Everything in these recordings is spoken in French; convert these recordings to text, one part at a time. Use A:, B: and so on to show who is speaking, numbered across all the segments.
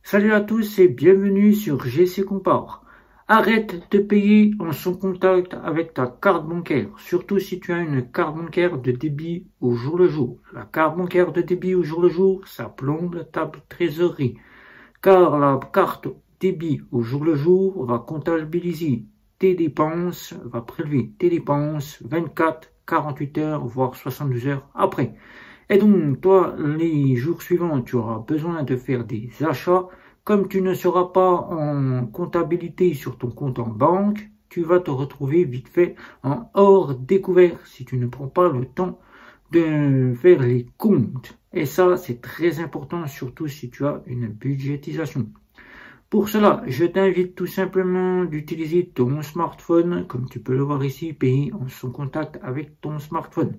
A: Salut à tous et bienvenue sur GC Compare. Arrête de payer en sans contact avec ta carte bancaire, surtout si tu as une carte bancaire de débit au jour le jour. La carte bancaire de débit au jour le jour, ça plombe ta trésorerie, car la carte débit au jour le jour va comptabiliser tes dépenses, va prélever tes dépenses 24, 48 heures, voire 72 heures après. Et donc, toi, les jours suivants, tu auras besoin de faire des achats. Comme tu ne seras pas en comptabilité sur ton compte en banque, tu vas te retrouver vite fait en hors découvert si tu ne prends pas le temps de faire les comptes. Et ça, c'est très important, surtout si tu as une budgétisation. Pour cela, je t'invite tout simplement d'utiliser ton smartphone, comme tu peux le voir ici, payer en sans contact avec ton smartphone.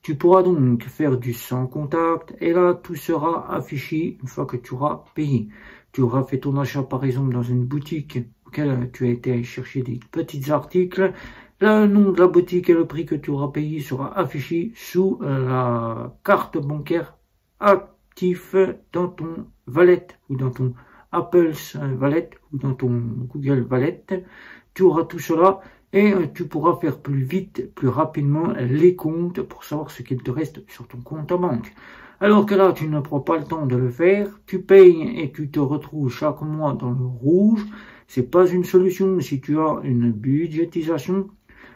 A: Tu pourras donc faire du sans contact et là, tout sera affiché une fois que tu auras payé. Tu auras fait ton achat par exemple dans une boutique auquel tu as été chercher des petits articles. Le nom de la boutique et le prix que tu auras payé sera affiché sous la carte bancaire active dans ton wallet ou dans ton Apple Wallet ou dans ton Google Wallet. Tu auras tout cela et tu pourras faire plus vite, plus rapidement les comptes pour savoir ce qu'il te reste sur ton compte en banque. Alors que là, tu ne prends pas le temps de le faire, tu payes et tu te retrouves chaque mois dans le rouge. C'est pas une solution si tu as une budgétisation.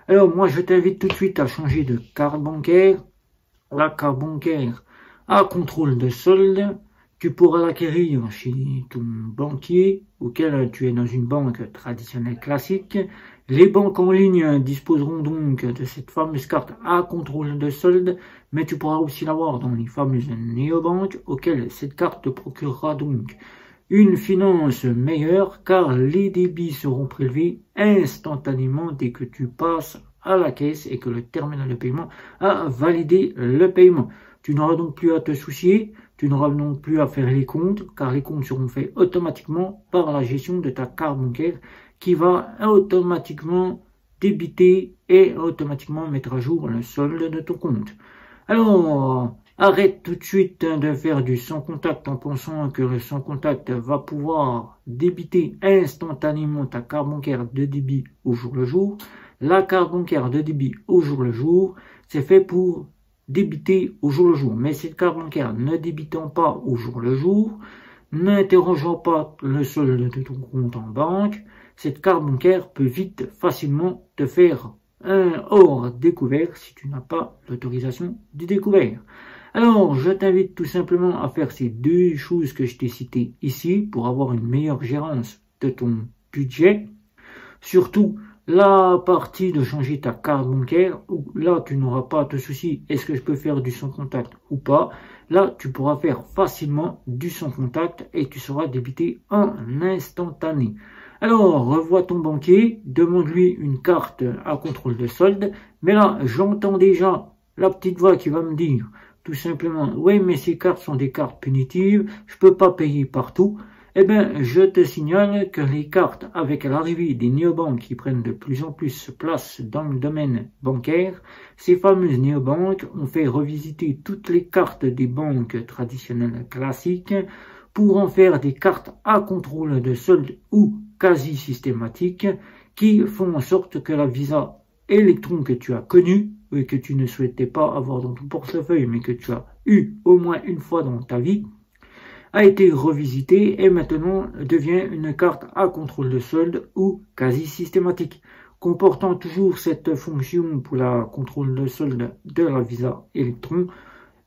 A: Alors moi, je t'invite tout de suite à changer de carte bancaire. La carte bancaire à contrôle de solde. Tu pourras l'acquérir chez ton banquier, auquel tu es dans une banque traditionnelle classique. Les banques en ligne disposeront donc de cette fameuse carte à contrôle de solde, mais tu pourras aussi l'avoir dans les fameuses néobanques, auxquelles cette carte te procurera donc une finance meilleure, car les débits seront prélevés instantanément dès que tu passes à la caisse et que le terminal de paiement a validé le paiement. Tu n'auras donc plus à te soucier, tu n'auras donc plus à faire les comptes, car les comptes seront faits automatiquement par la gestion de ta carte bancaire qui va automatiquement débiter et automatiquement mettre à jour le solde de ton compte. Alors, arrête tout de suite de faire du sans contact en pensant que le sans contact va pouvoir débiter instantanément ta carte bancaire de débit au jour le jour. La carte bancaire de débit au jour le jour, c'est fait pour débiter au jour le jour. Mais cette carte bancaire ne débitant pas au jour le jour, n'interrogeant pas le solde de ton compte en banque, cette carte bancaire peut vite, facilement te faire un hors découvert si tu n'as pas l'autorisation du découvert. Alors, je t'invite tout simplement à faire ces deux choses que je t'ai citées ici pour avoir une meilleure gérance de ton budget. Surtout, la partie de changer ta carte bancaire, où là tu n'auras pas à te soucier, est-ce que je peux faire du sans contact ou pas? Là tu pourras faire facilement du sans contact et tu seras débité en instantané. Alors revois ton banquier, demande-lui une carte à contrôle de solde, mais là j'entends déjà la petite voix qui va me dire tout simplement, oui mais ces cartes sont des cartes punitives, je peux pas payer partout. Eh bien, je te signale que les cartes, avec l'arrivée des néobanques qui prennent de plus en plus place dans le domaine bancaire, ces fameuses néobanques ont fait revisiter toutes les cartes des banques traditionnelles classiques pour en faire des cartes à contrôle de solde ou quasi systématiques qui font en sorte que la Visa Electron que tu as connue et que tu ne souhaitais pas avoir dans ton portefeuille mais que tu as eu au moins une fois dans ta vie, a été revisité et maintenant devient une carte à contrôle de solde ou quasi systématique, comportant toujours cette fonction pour la contrôle de solde de la Visa Electron.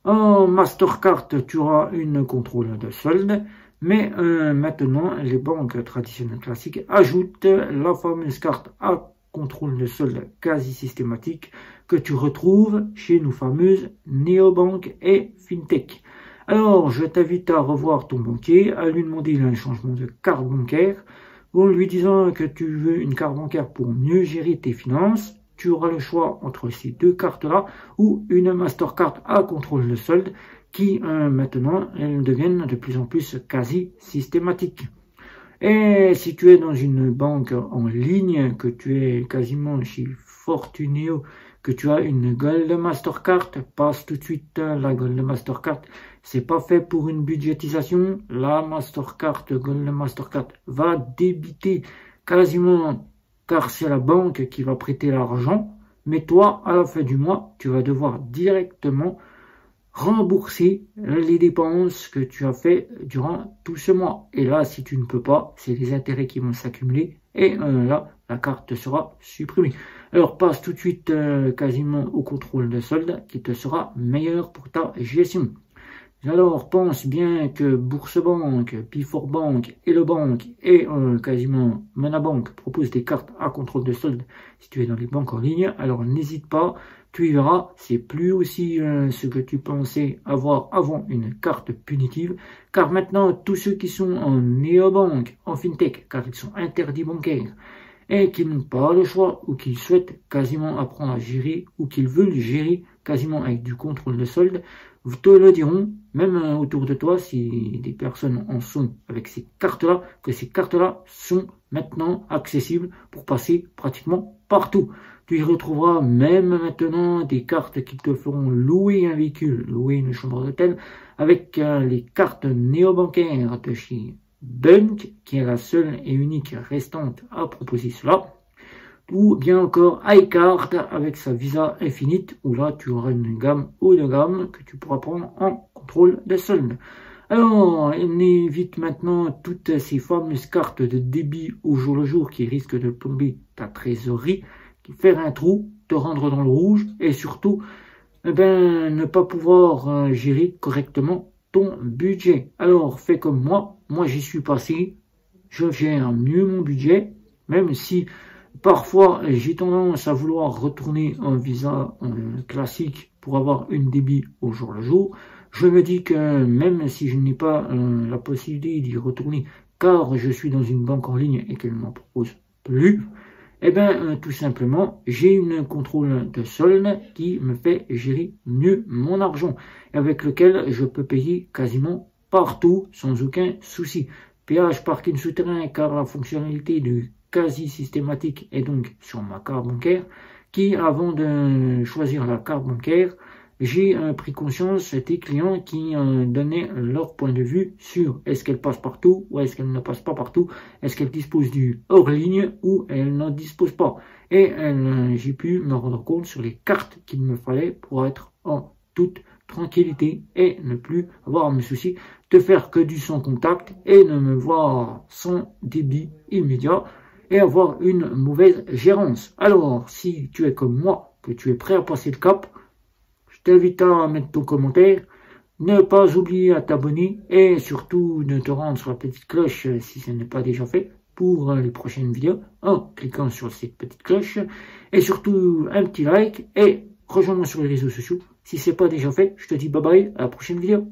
A: En Mastercard, tu auras une contrôle de solde, mais maintenant les banques traditionnelles classiques ajoutent la fameuse carte à contrôle de solde quasi systématique que tu retrouves chez nos fameuses néobanques et fintech. Alors, je t'invite à revoir ton banquier, à lui demander un changement de carte bancaire, en lui disant que tu veux une carte bancaire pour mieux gérer tes finances. Tu auras le choix entre ces deux cartes-là ou une Mastercard à contrôle de solde qui, maintenant, elles deviennent de plus en plus quasi systématiques. Et si tu es dans une banque en ligne, que tu es quasiment chez Fortuneo, que tu as une Gold Mastercard, passe tout de suite la Gold Mastercard. C'est pas fait pour une budgétisation. La Mastercard, Gold Mastercard va débiter quasiment, car c'est la banque qui va prêter l'argent. Mais toi, à la fin du mois, tu vas devoir directement rembourser les dépenses que tu as fait durant tout ce mois. Et là, si tu ne peux pas, c'est les intérêts qui vont s'accumuler. Et là, la carte sera supprimée. Alors, passe tout de suite quasiment au contrôle de solde qui te sera meilleur pour ta gestion. Alors, pense bien que Bourse-Banque, Before-Bank, Hello Bank et quasiment Monabank proposent des cartes à contrôle de solde si tu es dans les banques en ligne. Alors, n'hésite pas, tu y verras, c'est plus aussi ce que tu pensais avoir avant une carte punitive. Car maintenant, tous ceux qui sont en néobanque, en fintech, car ils sont interdits bancaires, et qui n'ont pas le choix ou qui souhaitent quasiment apprendre à gérer ou qu'ils veulent gérer quasiment avec du contrôle de solde, vous te le diront, même autour de toi, si des personnes en sont avec ces cartes-là, que ces cartes-là sont maintenant accessibles pour passer pratiquement partout. Tu y retrouveras même maintenant des cartes qui te feront louer un véhicule, louer une chambre d'hôtel, avec les cartes néobancaires de chez Bunk, qui est la seule et unique restante à proposer cela. Ou bien encore iCard avec sa Visa Infinite, où là tu auras une gamme haut de gamme que tu pourras prendre en contrôle de solde. Alors, on évite maintenant toutes ces fameuses cartes de débit au jour le jour qui risquent de plomber ta trésorerie, qui faire un trou, te rendre dans le rouge et surtout ne pas pouvoir gérer correctement ton budget. Alors, fais comme moi j'y suis passé, je gère mieux mon budget, même si parfois, j'ai tendance à vouloir retourner un visa classique pour avoir une débit au jour le jour. Je me dis que même si je n'ai pas la possibilité d'y retourner, car je suis dans une banque en ligne et qu'elle ne m'en propose plus, tout simplement, j'ai un contrôle de solde qui me fait gérer mieux mon argent, avec lequel je peux payer quasiment partout sans aucun souci. Péage, parking souterrain, car la fonctionnalité du quasi systématique et donc sur ma carte bancaire, qui avant de choisir la carte bancaire, j'ai pris conscience des clients qui donnaient leur point de vue sur est-ce qu'elle passe partout ou est-ce qu'elle ne passe pas partout, est-ce qu'elle dispose du hors ligne ou elle n'en dispose pas. Et j'ai pu me rendre compte sur les cartes qu'il me fallait pour être en toute tranquillité et ne plus avoir à me soucier de faire que du sans contact et ne me voir sans débit immédiat et avoir une mauvaise gérance. Alors, si tu es comme moi, que tu es prêt à passer le cap, je t'invite à mettre ton commentaire, ne pas oublier à t'abonner et surtout de te rendre sur la petite cloche si ce n'est pas déjà fait pour les prochaines vidéos en cliquant sur cette petite cloche et surtout un petit like et rejoins-moi sur les réseaux sociaux si ce n'est pas déjà fait. Je te dis bye bye, à la prochaine vidéo.